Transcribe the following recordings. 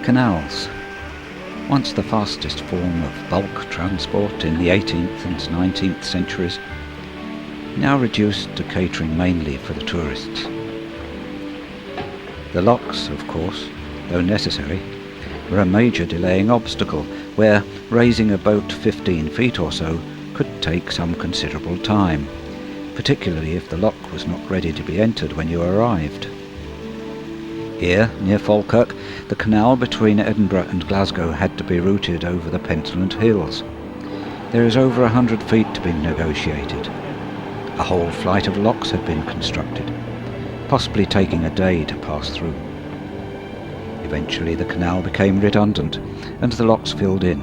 Canals, once the fastest form of bulk transport in the 18th and 19th centuries, now reduced to catering mainly for the tourists. The locks, of course, though necessary, were a major delaying obstacle where raising a boat 15 feet or so could take some considerable time, particularly if the lock was not ready to be entered when you arrived. Here, near Falkirk, the canal between Edinburgh and Glasgow had to be routed over the Pentland Hills. There is over 100 feet to be negotiated. A whole flight of locks had been constructed, possibly taking a day to pass through. Eventually the canal became redundant and the locks filled in.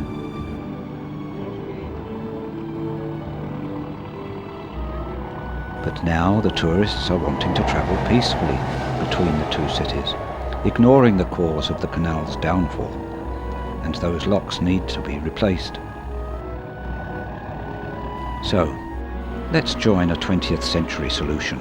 But now the tourists are wanting to travel peacefully between the two cities, ignoring the cause of the canal's downfall, and those locks need to be replaced. So, let's join a 20th century solution.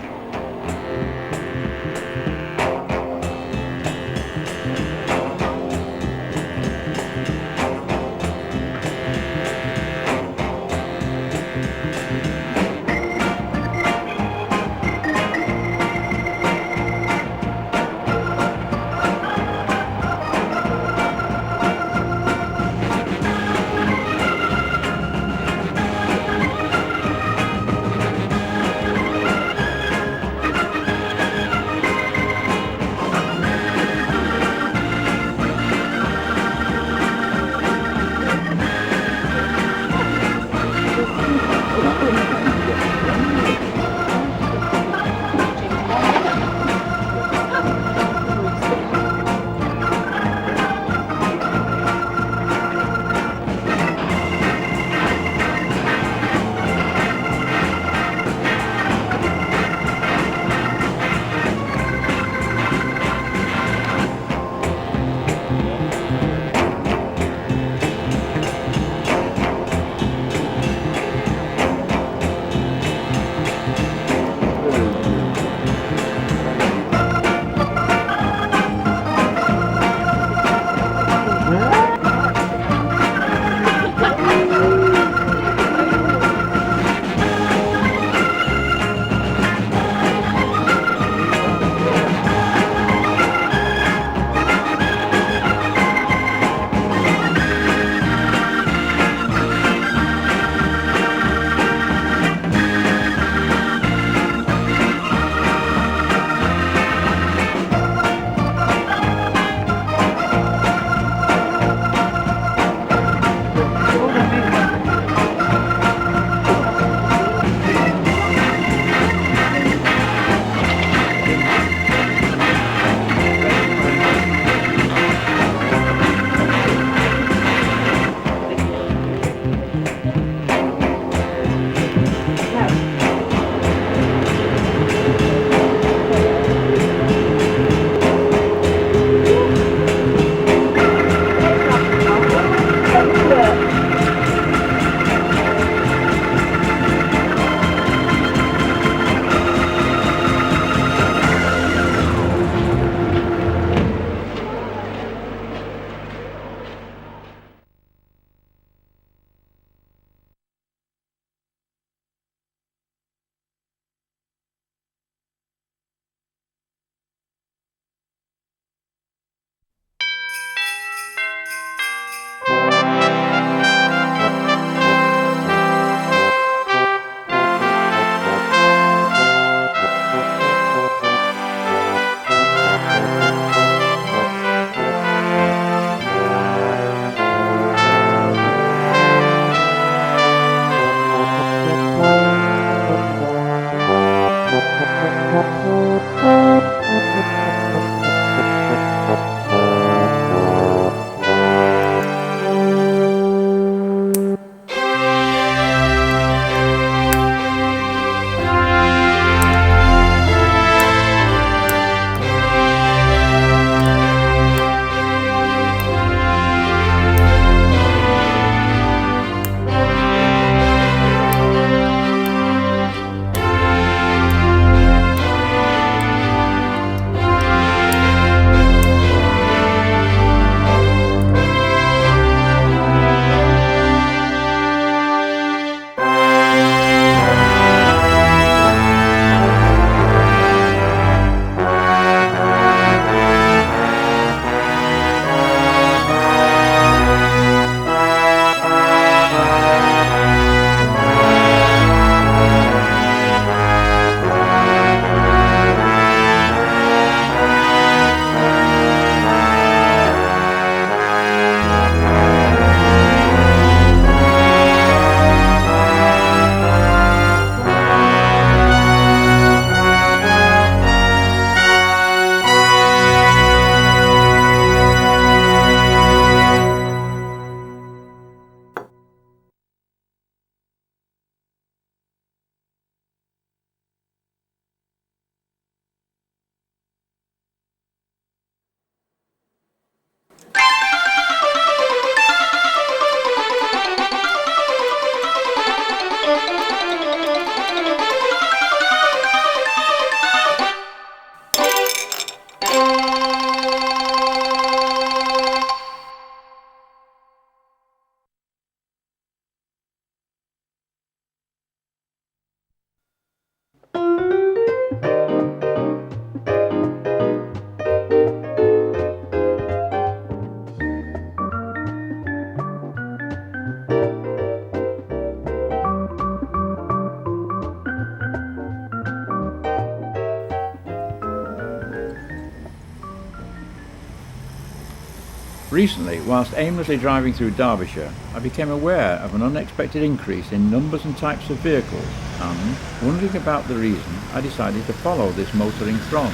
Recently, whilst aimlessly driving through Derbyshire, I became aware of an unexpected increase in numbers and types of vehicles, and, wondering about the reason, I decided to follow this motoring throng.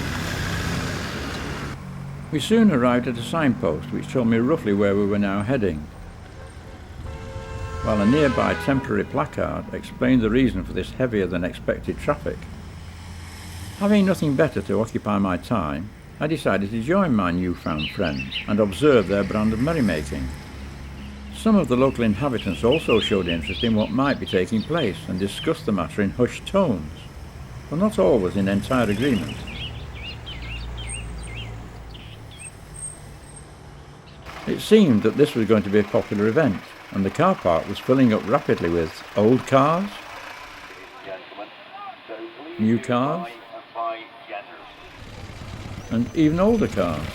We soon arrived at a signpost which told me roughly where we were now heading, while a nearby temporary placard explained the reason for this heavier than expected traffic. Having nothing better to occupy my time, I decided to join my newfound friends and observe their brand of merrymaking. Some of the local inhabitants also showed interest in what might be taking place and discussed the matter in hushed tones, but not all was in entire agreement. It seemed that this was going to be a popular event, and the car park was filling up rapidly with old cars, new cars, and even older cars.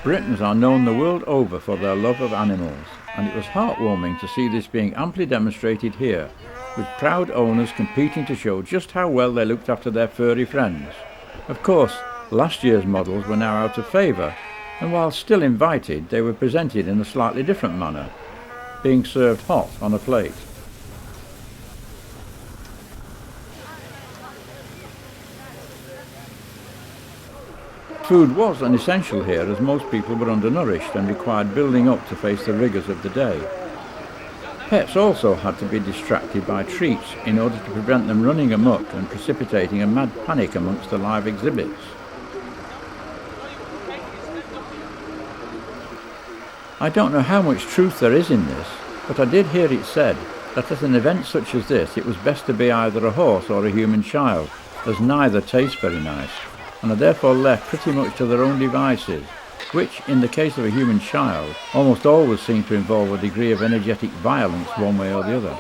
Britons are known the world over for their love of animals, and it was heartwarming to see this being amply demonstrated here, with proud owners competing to show just how well they looked after their furry friends. Of course, last year's models were now out of favour, and while still invited, they were presented in a slightly different manner, being served hot on a plate. Food was an essential here, as most people were undernourished and required building up to face the rigours of the day. Pets also had to be distracted by treats in order to prevent them running amok and precipitating a mad panic amongst the live exhibits. I don't know how much truth there is in this, but I did hear it said that at an event such as this it was best to be either a horse or a human child, as neither tastes very nice, and are therefore left pretty much to their own devices, which, in the case of a human child, almost always seem to involve a degree of energetic violence one way or the other.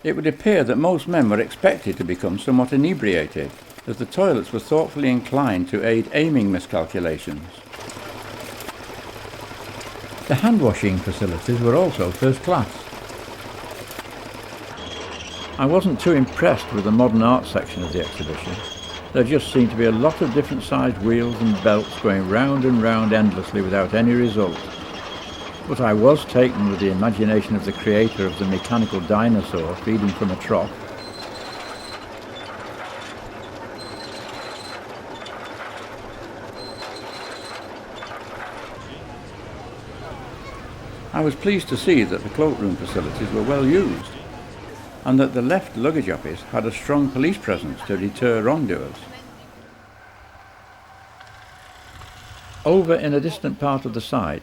It would appear that most men were expected to become somewhat inebriated, as the toilets were thoughtfully inclined to aid aiming miscalculations. The hand-washing facilities were also first class. I wasn't too impressed with the modern art section of the exhibition. There just seemed to be a lot of different sized wheels and belts going round and round endlessly without any result. But I was taken with the imagination of the creator of the mechanical dinosaur feeding from a trough. I was pleased to see that the cloakroom facilities were well used, and that the left luggage office had a strong police presence to deter wrongdoers. Over in a distant part of the site,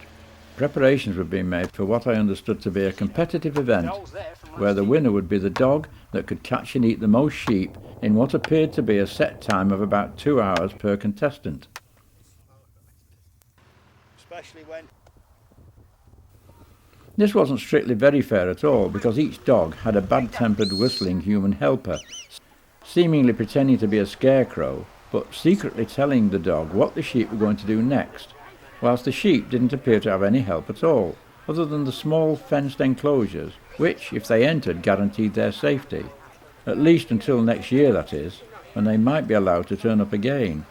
preparations were being made for what I understood to be a competitive event, where the winner would be the dog that could catch and eat the most sheep in what appeared to be a set time of about 2 hours per contestant. Especially when This wasn't strictly very fair at all, because each dog had a bad-tempered whistling human helper, seemingly pretending to be a scarecrow, but secretly telling the dog what the sheep were going to do next, whilst the sheep didn't appear to have any help at all, other than the small fenced enclosures, which, if they entered, guaranteed their safety, at least until next year, that is, when they might be allowed to turn up again,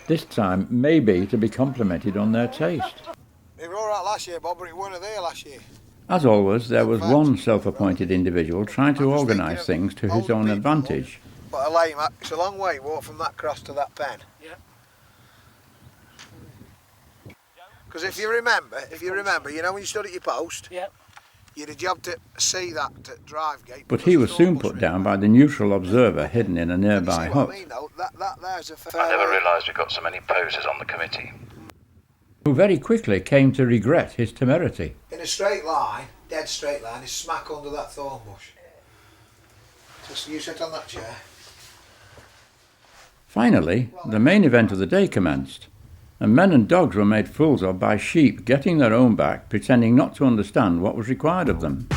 this time maybe to be complimented on their taste. they were all right last year, Bob, but it weren't there last year. As always, there was one self-appointed individual trying to organise things to his own advantage. But a lame, it's a long way, walk from that cross to that pen. Yeah. Because if you remember, you know when you stood at your post, Yeah. you had a job to see that drive gate. But he was soon put down by the neutral observer hidden in a nearby hut, There's a fair I never way. realised we got so many posers on the committee. who very quickly came to regret his temerity. In a straight line, dead straight line, is smack under that thorn bush. Just you sit on that chair. Finally, the main event of the day commenced, and men and dogs were made fools of by sheep getting their own back, pretending not to understand what was required of them.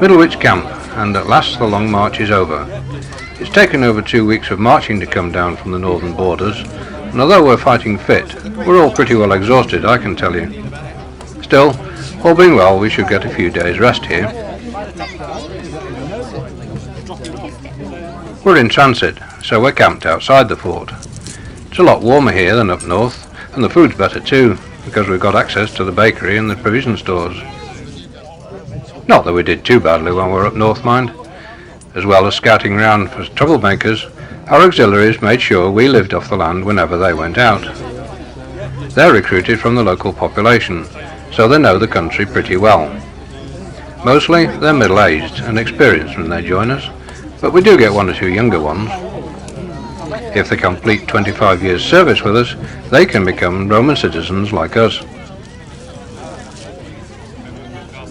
Middlewich Camp, and at last the long march is over. It's taken over 2 weeks of marching to come down from the northern borders, and although we're fighting fit, we're all pretty well exhausted, I can tell you. Still, all being well, we should get a few days rest here. We're in transit, so we're camped outside the fort. It's a lot warmer here than up north, and the food's better too, because we've got access to the bakery and the provision stores. Not that we did too badly when we were up north, mind. As well as scouting around for troublemakers, our auxiliaries made sure we lived off the land whenever they went out. They're recruited from the local population, so they know the country pretty well. Mostly they're middle-aged and experienced when they join us, but we do get 1 or 2 younger ones. If they complete 25 years service with us, they can become Roman citizens like us.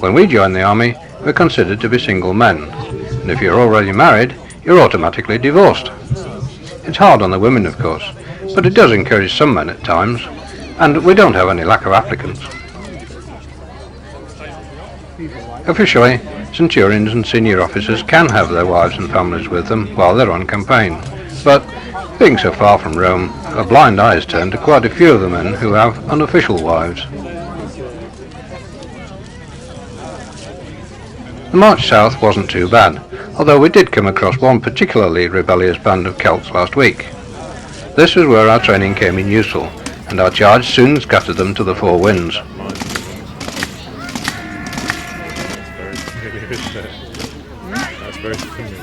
When we join the army, we're considered to be single men, and if you're already married, you're automatically divorced. It's hard on the women, of course, but it does encourage some men at times, and we don't have any lack of applicants. Officially, centurions and senior officers can have their wives and families with them while they're on campaign, but being so far from Rome, a blind eye is turned to quite a few of the men who have unofficial wives. The march south wasn't too bad, although we did come across one particularly rebellious band of Celts last week. This was where our training came in useful, and our charge soon scattered them to the 4 winds. That's very familiar.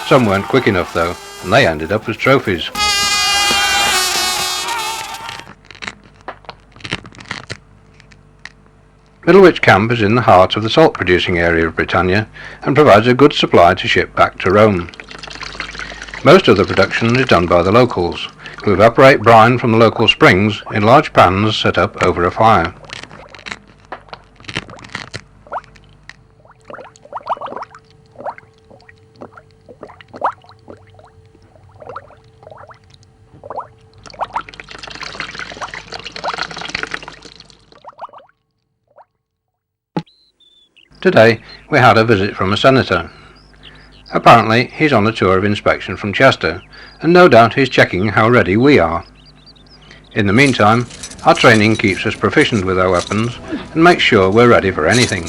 Some weren't quick enough though, and they ended up as trophies. Middlewich Camp is in the heart of the salt-producing area of Britannia and provides a good supply to ship back to Rome. Most of the production is done by the locals, who evaporate brine from the local springs in large pans set up over a fire. Today we had a visit from a senator. Apparently he's on a tour of inspection from Chester, and no doubt he's checking how ready we are. In the meantime, our training keeps us proficient with our weapons and makes sure we're ready for anything.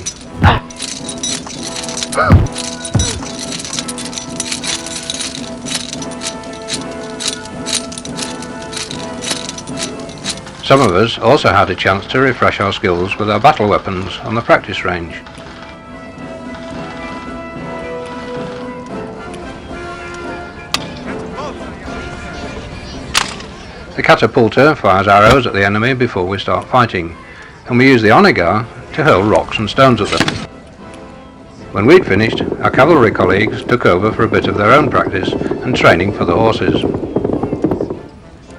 Some of us also had a chance to refresh our skills with our battle weapons on the practice range. The catapulta fires arrows at the enemy before we start fighting, and we use the onagar to hurl rocks and stones at them. When we'd finished, our cavalry colleagues took over for a bit of their own practice and training for the horses.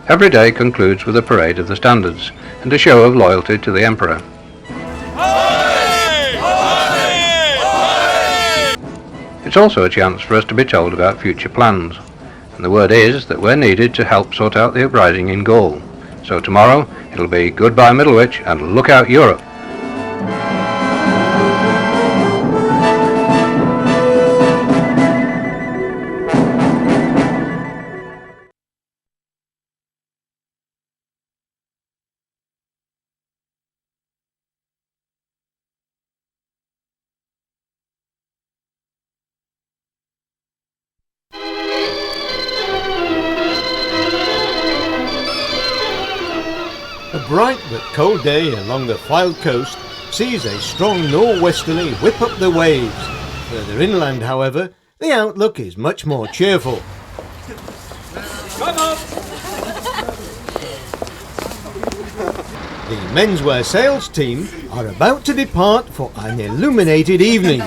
Every day concludes with a parade of the standards and a show of loyalty to the Emperor. It's also a chance for us to be told about future plans. And the word is that we're needed to help sort out the uprising in Gaul. So tomorrow it'll be goodbye Middlewich and look out Europe. A bright but cold day along the Fylde coast sees a strong nor'westerly whip up the waves. Further inland, however, the outlook is much more cheerful. The menswear sales team are about to depart for an illuminated evening.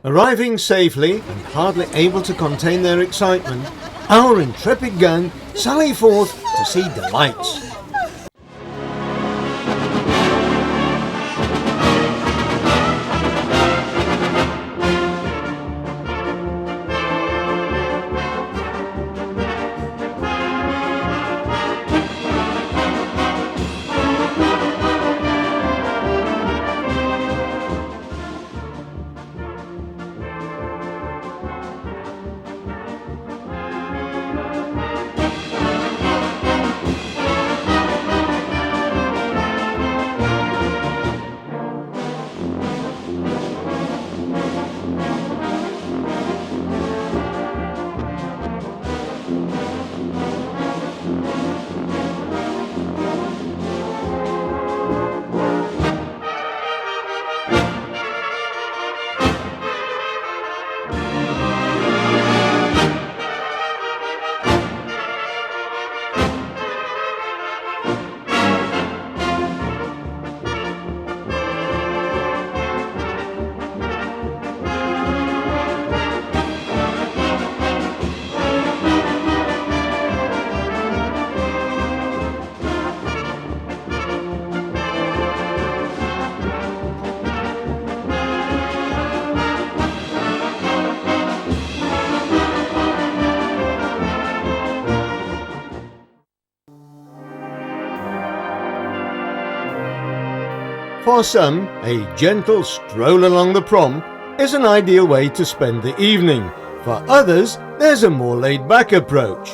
Arriving safely and hardly able to contain their excitement, our intrepid gang sally forth to see the lights. For some, a gentle stroll along the prom is an ideal way to spend the evening. For others, there's a more laid-back approach.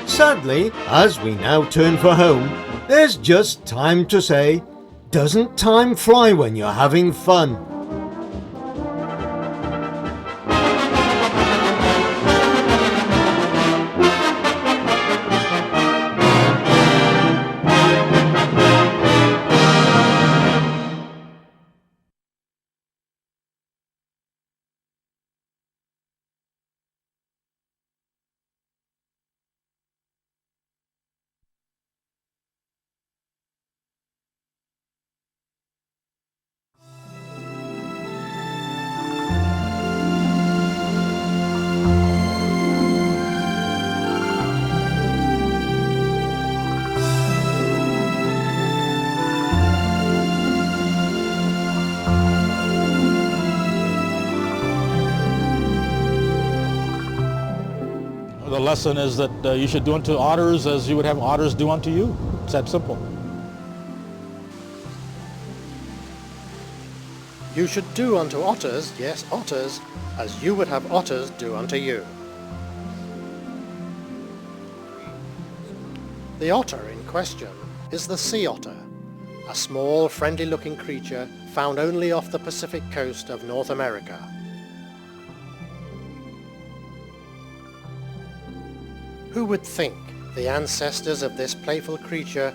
Sadly, as we now turn for home, there's just time to say, doesn't time fly when you're having fun? The lesson is that you should do unto others as you would have others do unto you. It's that simple. You should do unto otters, yes, otters, as you would have otters do unto you. The otter in question is the sea otter, a small, friendly-looking creature found only off the Pacific coast of North America. Who would think the ancestors of this playful creature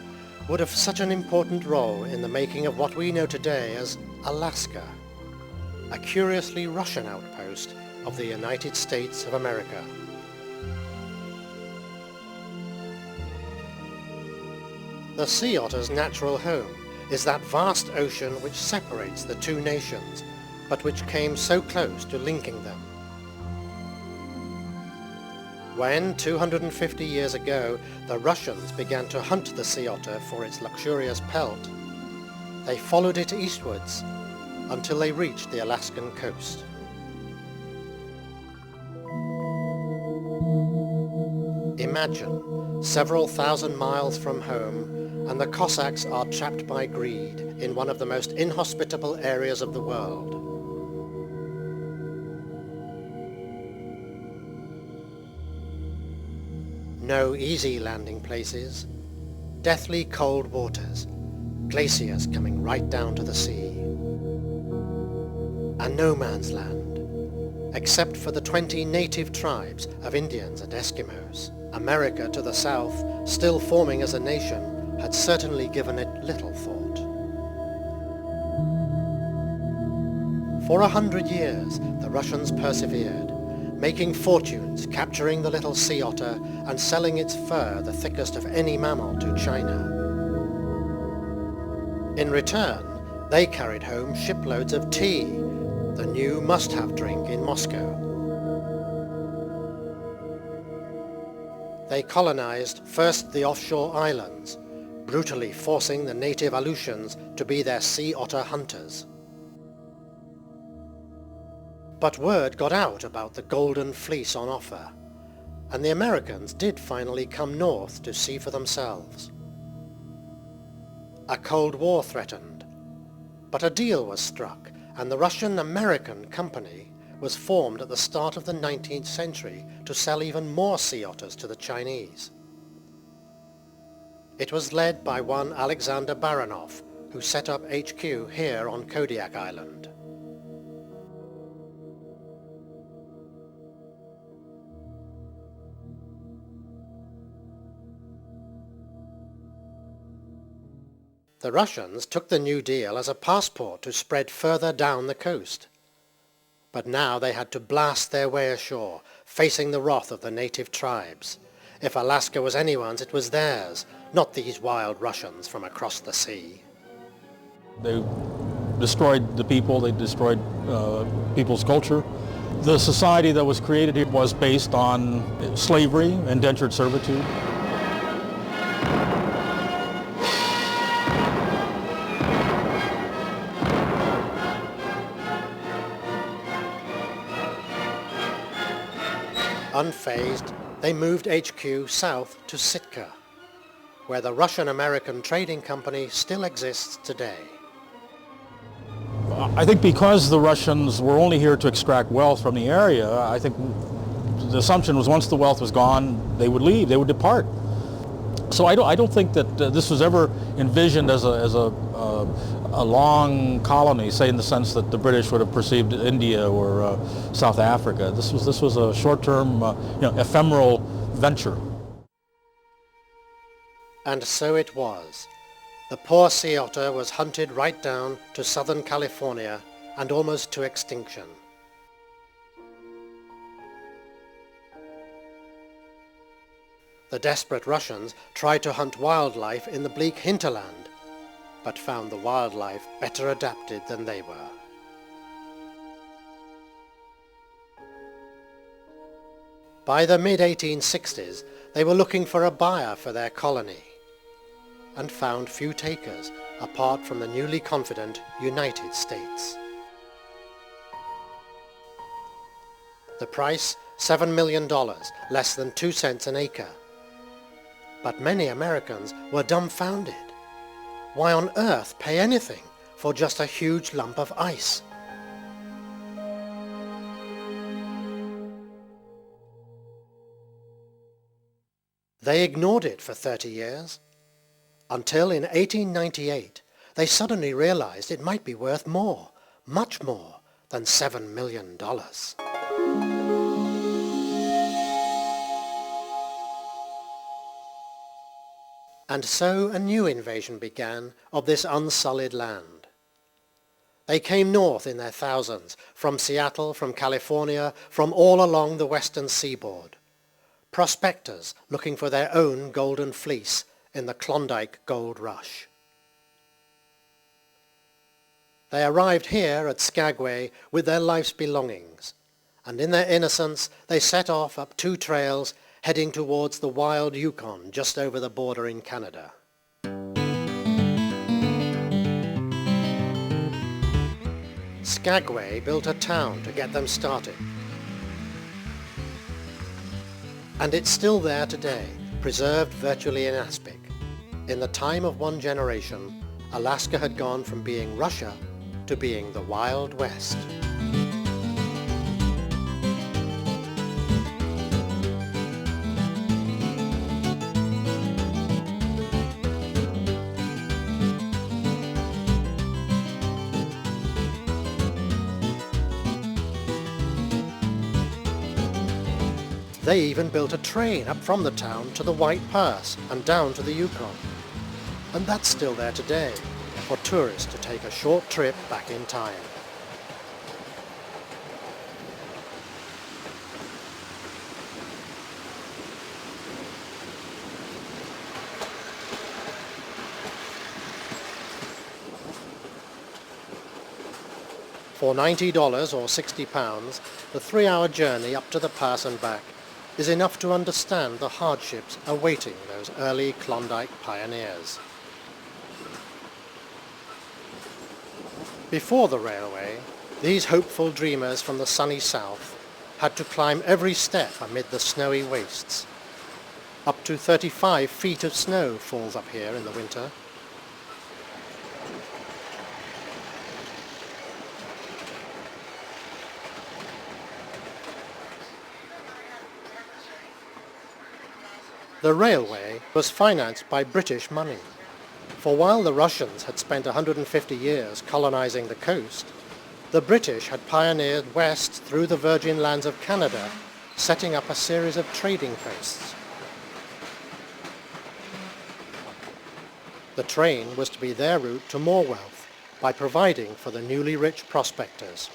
would have such an important role in the making of what we know today as Alaska, a curiously Russian outpost of the United States of America. The sea otter's natural home is that vast ocean which separates the two nations, but which came so close to linking them. When, 250 years ago, the Russians began to hunt the sea otter for its luxurious pelt, they followed it eastwards until they reached the Alaskan coast. Imagine, several thousand miles from home, and the Cossacks are trapped by greed in one of the most inhospitable areas of the world. No easy landing places, deathly cold waters, glaciers coming right down to the sea. A no man's land, except for the 20 native tribes of Indians and Eskimos. America to the south, still forming as a nation, had certainly given it little thought. For 100 years, the Russians persevered, making fortunes, capturing the little sea otter and selling its fur, the thickest of any mammal, to China. In return, they carried home shiploads of tea, the new must-have drink in Moscow. They colonized first the offshore islands, brutally forcing the native Aleutians to be their sea otter hunters. But word got out about the golden fleece on offer, and the Americans did finally come north to see for themselves. A Cold War threatened, but a deal was struck, and the Russian-American Company was formed at the start of the 19th century to sell even more sea otters to the Chinese. It was led by one Alexander Baranov, who set up HQ here on Kodiak Island. The Russians took the New Deal as a passport to spread further down the coast. But now they had to blast their way ashore, facing the wrath of the native tribes. If Alaska was anyone's, it was theirs, not these wild Russians from across the sea. They destroyed the people, they destroyed people's culture. The society that was created here was based on slavery, indentured servitude. Unfazed, they moved HQ south to Sitka, where the Russian-American Trading Company still exists today. I think because the Russians were only here to extract wealth from the area, I think the assumption was once the wealth was gone, they would leave, they would depart. So I don't think that this was ever envisioned as a long colony, say in the sense that the British would have perceived India or South Africa. This was a short-term, ephemeral venture. And so it was. The poor sea otter was hunted right down to Southern California and almost to extinction. The desperate Russians tried to hunt wildlife in the bleak hinterland, but found the wildlife better adapted than they were. By the mid-1860s, they were looking for a buyer for their colony, and found few takers apart from the newly confident United States. The price, $7 million, less than 2 cents an acre. But many Americans were dumbfounded. Why on earth pay anything for just a huge lump of ice? They ignored it for 30 years, until in 1898 they suddenly realized it might be worth more, much more than $7 million. And so a new invasion began of this unsullied land. They came north in their thousands, from Seattle, from California, from all along the western seaboard. Prospectors looking for their own golden fleece in the Klondike Gold Rush. They arrived here at Skagway with their life's belongings, and in their innocence they set off up 2 trails heading towards the wild Yukon just over the border in Canada. Skagway built a town to get them started. And it's still there today, preserved virtually in aspic. In the time of one generation, Alaska had gone from being Russia to being the Wild West. They even built a train up from the town to the White Pass and down to the Yukon. And that's still there today, for tourists to take a short trip back in time. For $90 or £60, the 3-hour journey up to the pass and back is enough to understand the hardships awaiting those early Klondike pioneers. Before the railway, these hopeful dreamers from the sunny south had to climb every step amid the snowy wastes. Up to 35 feet of snow falls up here in the winter. The railway was financed by British money, for while the Russians had spent 150 years colonizing the coast, the British had pioneered west through the Virgin Lands of Canada, setting up a series of trading posts. The train was to be their route to more wealth by providing for the newly rich prospectors.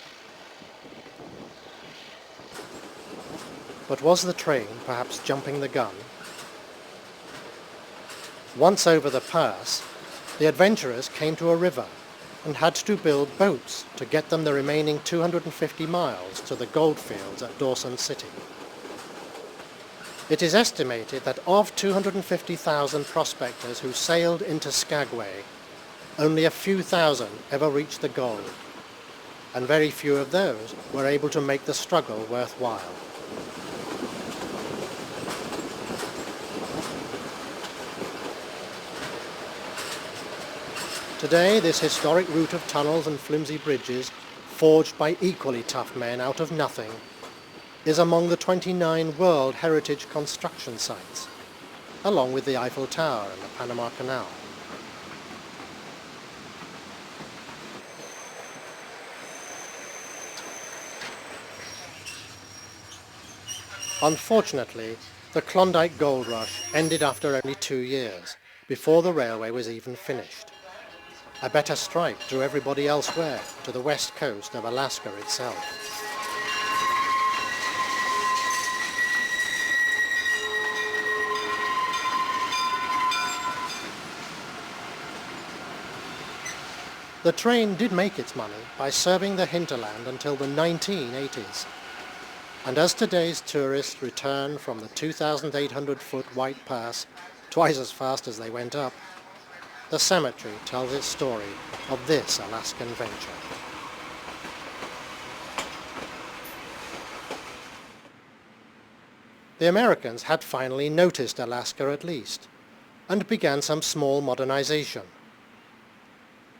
But was the train perhaps jumping the gun? Once over the pass, the adventurers came to a river and had to build boats to get them the remaining 250 miles to the goldfields at Dawson City. It is estimated that of 250,000 prospectors who sailed into Skagway, only a few thousand ever reached the gold, and very few of those were able to make the struggle worthwhile. Today, this historic route of tunnels and flimsy bridges, forged by equally tough men out of nothing, is among the 29 World Heritage construction sites, along with the Eiffel Tower and the Panama Canal. Unfortunately, the Klondike Gold Rush ended after only 2 years, before the railway was even finished. A better strike drew everybody elsewhere, to the west coast of Alaska itself. The train did make its money by serving the hinterland until the 1980s. And as today's tourists return from the 2,800-foot White Pass, twice as fast as they went up, the cemetery tells its story of this Alaskan venture. The Americans had finally noticed Alaska at least, and began some small modernization.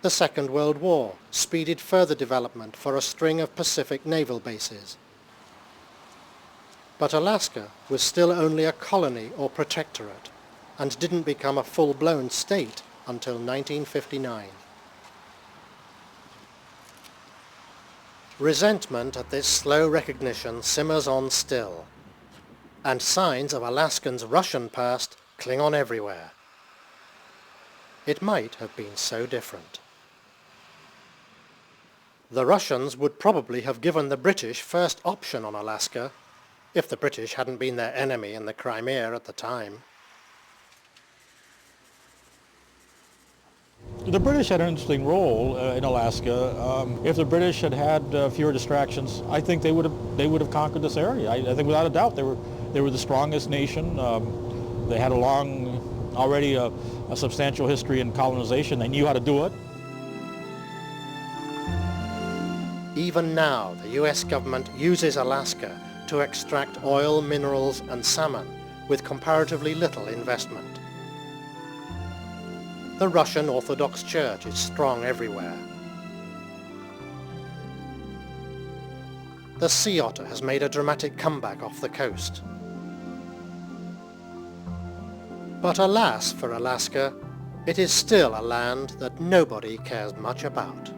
The Second World War speeded further development for a string of Pacific naval bases. But Alaska was still only a colony or protectorate, and didn't become a full-blown state until 1959. Resentment at this slow recognition simmers on still, and signs of Alaskans' Russian past cling on everywhere. It might have been so different. The Russians would probably have given the British first option on Alaska, if the British hadn't been their enemy in the Crimea at the time. The British had an interesting role in Alaska. If the British had had fewer distractions, I think they would have conquered this area. I think without a doubt they were the strongest nation. They had already a substantial history in colonization. They knew how to do it. Even now, the US government uses Alaska to extract oil, minerals and salmon with comparatively little investment. The Russian Orthodox Church is strong everywhere. The sea otter has made a dramatic comeback off the coast. But alas for Alaska, it is still a land that nobody cares much about.